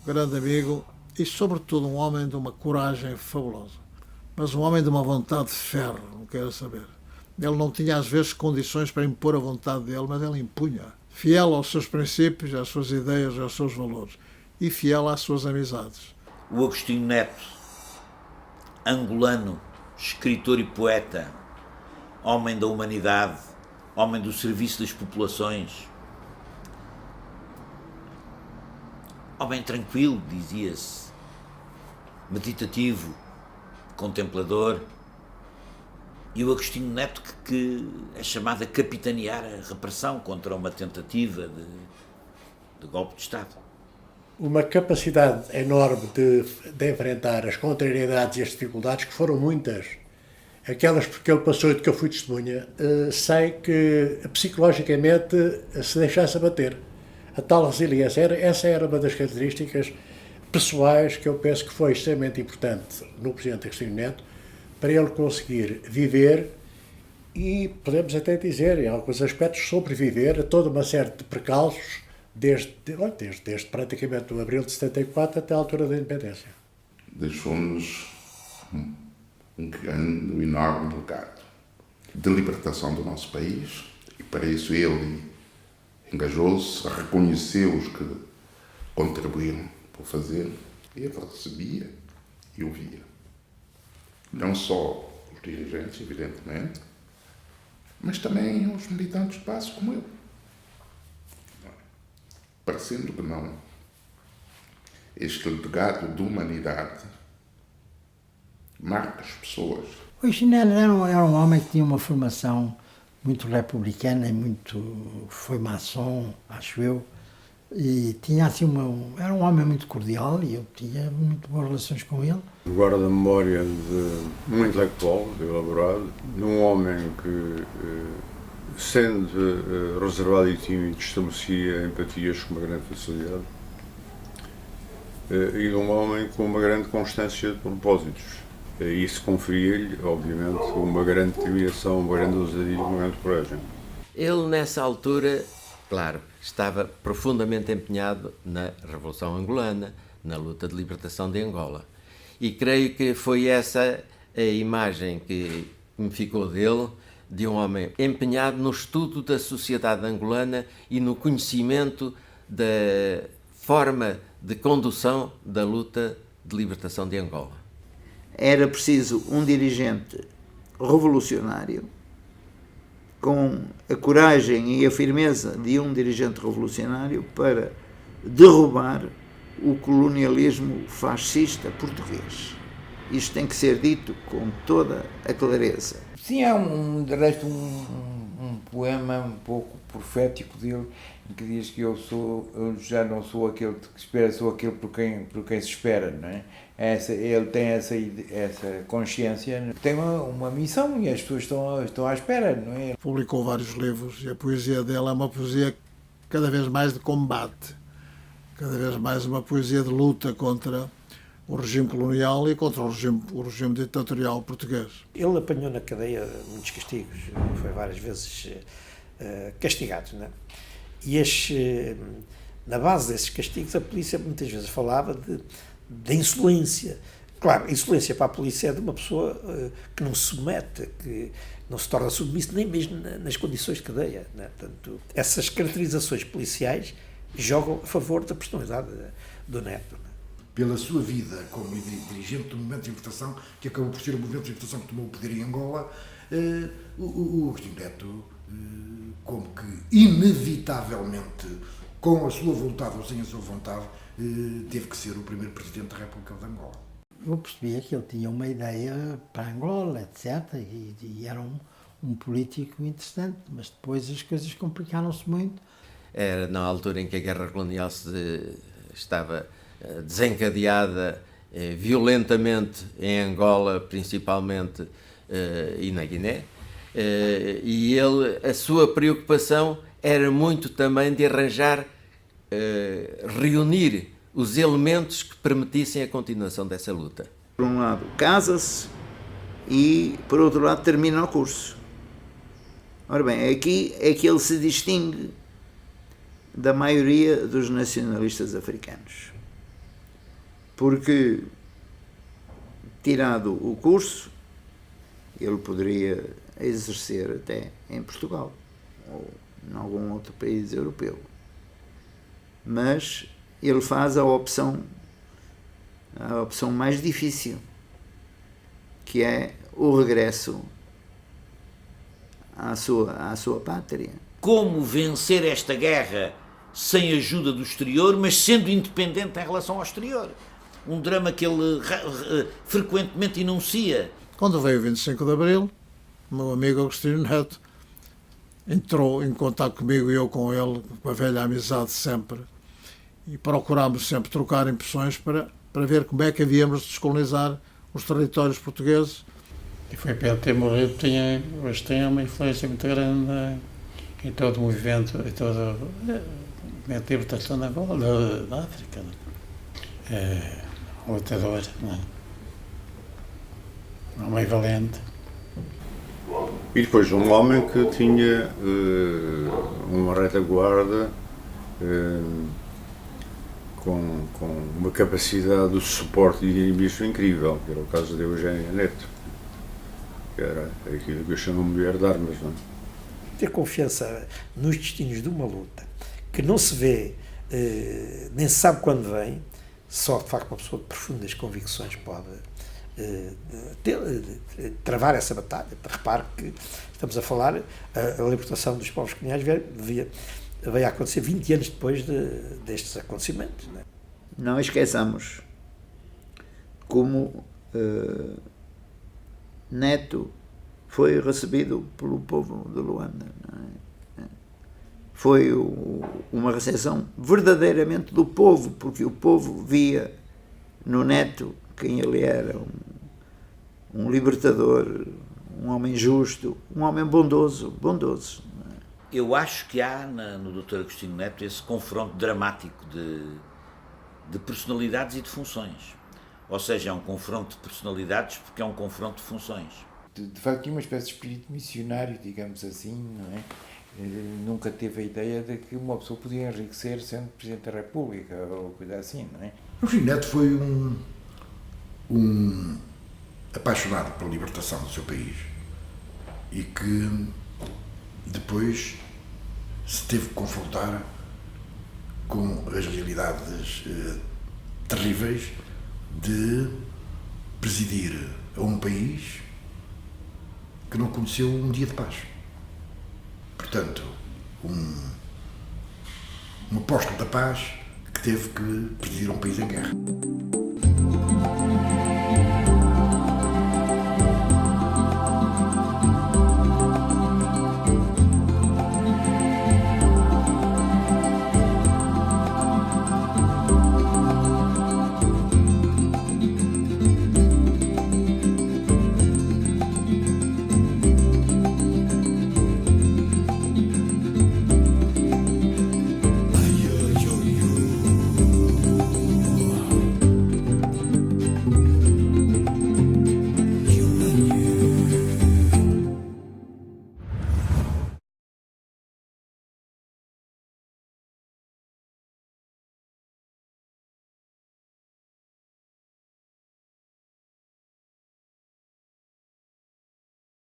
Grande amigo e, sobretudo, um homem de uma coragem fabulosa. Mas um homem de uma vontade de ferro, não quero saber. Ele não tinha, às vezes, condições para impor a vontade dele, mas ele impunha. Fiel aos seus princípios, às suas ideias, aos seus valores. E fiel às suas amizades. O Agostinho Neto, angolano, escritor e poeta, homem da humanidade, homem do serviço das populações, homem tranquilo, dizia-se, meditativo, contemplador, e o Agostinho Neto que é chamado a capitanear a repressão contra uma tentativa de golpe de Estado. Uma capacidade enorme de enfrentar as contrariedades e as dificuldades, que foram muitas, aquelas porque ele passou e de que eu fui testemunha, sem que psicologicamente se deixasse abater. A tal resiliência, essa era uma das características pessoais que eu penso que foi extremamente importante no Presidente Agostinho Neto, para ele conseguir viver e, podemos até dizer, em alguns aspectos, sobreviver a toda uma série de precalços, desde praticamente o abril de 74 até a altura da independência. Deixou-nos um grande, enorme legado de libertação do nosso país, e para isso ele engajou-se, reconheceu os que contribuíram para fazer, e ele recebia e ouvia. Não só os dirigentes, evidentemente, mas também os militantes de base como eu. Parecendo que não, este legado de humanidade marca as pessoas. O Chinelo era um homem que tinha uma formação muito republicana e foi maçom, acho eu, e tinha assim era um homem muito cordial e eu tinha muito boas relações com ele. Guarda a memória de um intelectual elaborado, de um homem que, sendo reservado e tímido, estabelecia empatias com uma grande facilidade, e de um homem com uma grande constância de propósitos. Isso conferia-lhe, obviamente, uma grande determinação, uma grande ousadia, uma grande coragem. Ele, nessa altura, claro, estava profundamente empenhado na Revolução Angolana, na luta de libertação de Angola. E creio que foi essa a imagem que me ficou dele, de um homem empenhado no estudo da sociedade angolana e no conhecimento da forma de condução da luta de libertação de Angola. Era preciso um dirigente revolucionário, com a coragem e a firmeza de um dirigente revolucionário, para derrubar o colonialismo fascista português. Isto tem que ser dito com toda a clareza. Sim, há de resto um poema um pouco profético dele, em que diz que eu já não sou aquele que espera, sou aquele por quem se espera, não é? Ele tem essa consciência, tem uma missão e as pessoas estão à espera, não é? Publicou vários livros e a poesia dele é uma poesia cada vez mais de combate, cada vez mais uma poesia de luta contra o regime colonial e contra o regime ditatorial português. Ele apanhou na cadeia muitos castigos, foi várias vezes castigado, não é? E na base desses castigos a polícia muitas vezes falava de insolência. Claro, insolência para a polícia é de uma pessoa que não se submete, que não se torna submissa nem mesmo nas condições de cadeia, não é? Portanto, essas caracterizações policiais jogam a favor da personalidade do Neto. Não é? Pela sua vida como dirigente do movimento de libertação, que acabou por ser o movimento de libertação que tomou o poder em Angola, o Agostinho Neto, como que inevitavelmente, com a sua vontade ou sem a sua vontade, teve que ser o primeiro presidente da República de Angola. Eu percebia que ele tinha uma ideia para Angola, etc. E era um político interessante, mas depois as coisas complicaram-se muito. Era na altura em que a guerra colonial estava desencadeada violentamente em Angola, principalmente, e na Guiné. E a sua preocupação era muito também de arranjar, reunir os elementos que permitissem a continuação dessa luta. Por um lado, casa-se e, por outro lado, termina o curso. Ora bem, aqui é que ele se distingue da maioria dos nacionalistas africanos. Porque, tirado o curso, ele poderia exercer até em Portugal ou em algum outro país europeu. Mas ele faz a opção mais difícil, que é o regresso à sua pátria. Como vencer esta guerra sem ajuda do exterior, mas sendo independente em relação ao exterior? Um drama que ele frequentemente enuncia. Quando veio o 25 de Abril, o meu amigo Agostinho Neto entrou em contato comigo e eu com ele, com a velha amizade sempre, e procurámos sempre trocar impressões para ver como é que havíamos de descolonizar os territórios portugueses. E foi pelo ter morrido, hoje tem uma influência muito grande em todo o movimento, em todo o movimento de libertação da África. É um lutador, não é? Um homem valente. E depois um homem que tinha uma retaguarda com uma capacidade de suporte e inimbiço incrível, que era o caso de Eugênia Neto, que era aquilo que eu chamo mulher de armas. Não é? Ter confiança nos destinos de uma luta que não se vê, nem se sabe quando vem, só de facto uma pessoa de profundas convicções pode travar essa batalha. Repare que estamos a falar, a libertação dos povos coloniais veio a acontecer 20 anos depois destes acontecimentos. Não esqueçamos como Neto foi recebido pelo povo de Luanda. Não é? Foi uma recepção verdadeiramente do povo, porque o povo via no Neto quem ele era, um libertador, um homem justo, um homem bondoso. Eu acho que há no Dr. Agostinho Neto esse confronto dramático de personalidades e de funções. Ou seja, é um confronto de personalidades porque é um confronto de funções. De facto, tinha uma espécie de espírito missionário, digamos assim, não é? Nunca teve a ideia de que uma pessoa podia enriquecer sendo Presidente da República ou coisa assim, não é? Agostinho Neto foi um apaixonado pela libertação do seu país e que depois se teve que confrontar com as realidades terríveis de presidir a um país que não conheceu um dia de paz. Portanto, um apóstolo da paz que teve que presidir um país em guerra.